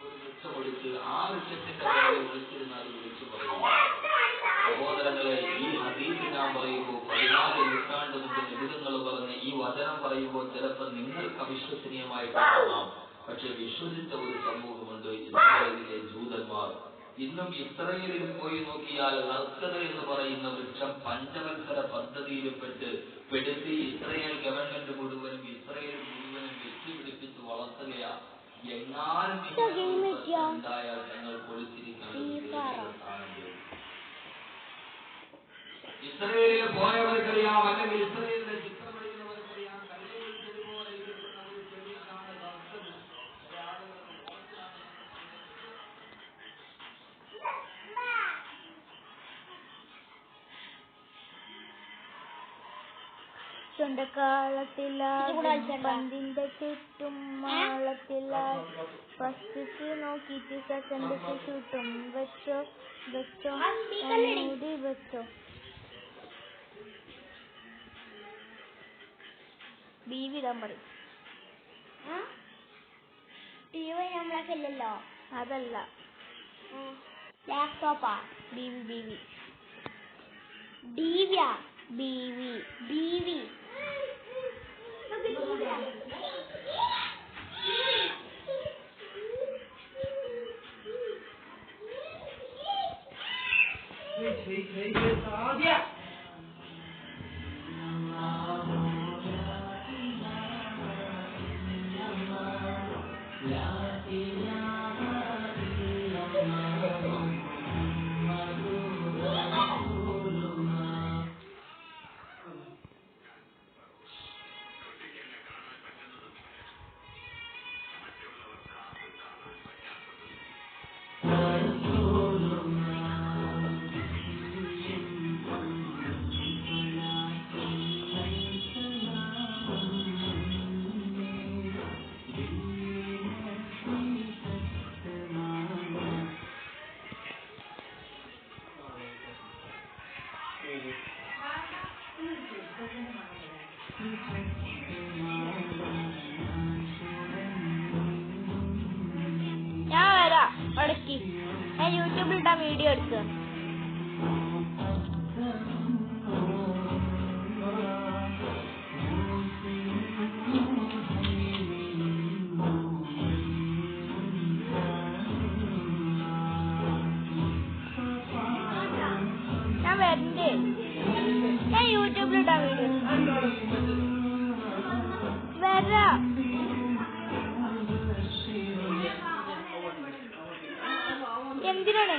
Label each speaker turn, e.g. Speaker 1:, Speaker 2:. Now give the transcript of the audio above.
Speaker 1: വൃക്ഷമൊടിച്ച് ആ വൃക്ഷത്തിന്റെ പേരെ വിളിച്ചിരുന്നാൽ വിളിച്ചു പറയും. സഹോദരങ്ങളെ, ഈ ഹദീസ് ഞാൻ പറയുമ്പോൾ 14 നൂറ്റാണ്ട് മുമ്പ് നിബിധങ്ങൾ പറഞ്ഞ ഈ വചനം പറയുമ്പോൾ ചിലപ്പോൾ നിങ്ങൾക്ക് അവിശ്വസനീയമായിട്ട് കാണാം. പക്ഷെ വിശ്വസിച്ച ഒരു സമൂഹമുണ്ട്, ഇസ്രായേലിലെ ജൂതന്മാർ. ഇന്നും ഇസ്രായേലിൽ പോയി നോക്കിയാൽ ഹർക്കത എന്ന് പറയുന്ന വൃക്ഷം പഞ്ചവത്സര പദ്ധതിയിൽപ്പെട്ട് ഇസ്രായേൽ ഗവൺമെന്റ് മുഴുവനും ഇസ്രായേൽ മുഴുവനും വെച്ചുപിടിപ്പിച്ച് വളർത്തുകയാണ്. എങ്ങാനും ഉണ്ടായാൽ ഞങ്ങൾ പൊളിച്ചിരിക്കുന്നത് ഇസ്രായേലിൽ പോയവർക്കറിയാം, അല്ലെങ്കിൽ ഇസ്രായേലിന്റെ ചിത്രമടിക്കുന്നവർക്കറിയാം. കല്ലുകൾ പോലെ ഇരിക്കുന്ന ഒരു ചെടിയാണ് ഹർക്കത്.
Speaker 2: ചുണ്ടക്കാളത്തിലായി പന്തിന്റെ ചുറ്റും മാളത്തിലായി ഫസ്റ്റ് നോക്കിയിട്ട് സെക്കൻഡ് ചുറ്റും വെച്ചോ വെച്ചോ മൂടി വെച്ചോ. ബീവി ഇടാൻ പറയും.
Speaker 3: നമ്മളൊക്കെല്ലോ
Speaker 2: അതല്ല,
Speaker 3: ലാപ്ടോപ്പാ.
Speaker 2: ബീവി ബീവി
Speaker 3: ഡിവിയാ ബീവി ബീവി
Speaker 2: ഞാൻ വരാം. ഇടയ്ക്ക് ഞാൻ യൂട്യൂബിൽ ഇട്ടാ വീഡിയോ എടുക്കുക. ഞാൻ വരണ്ടേ? ഞാൻ യൂട്യൂബിൽ ഇട്ടാ വീഡിയോ വരാം. എന്തിനാണ്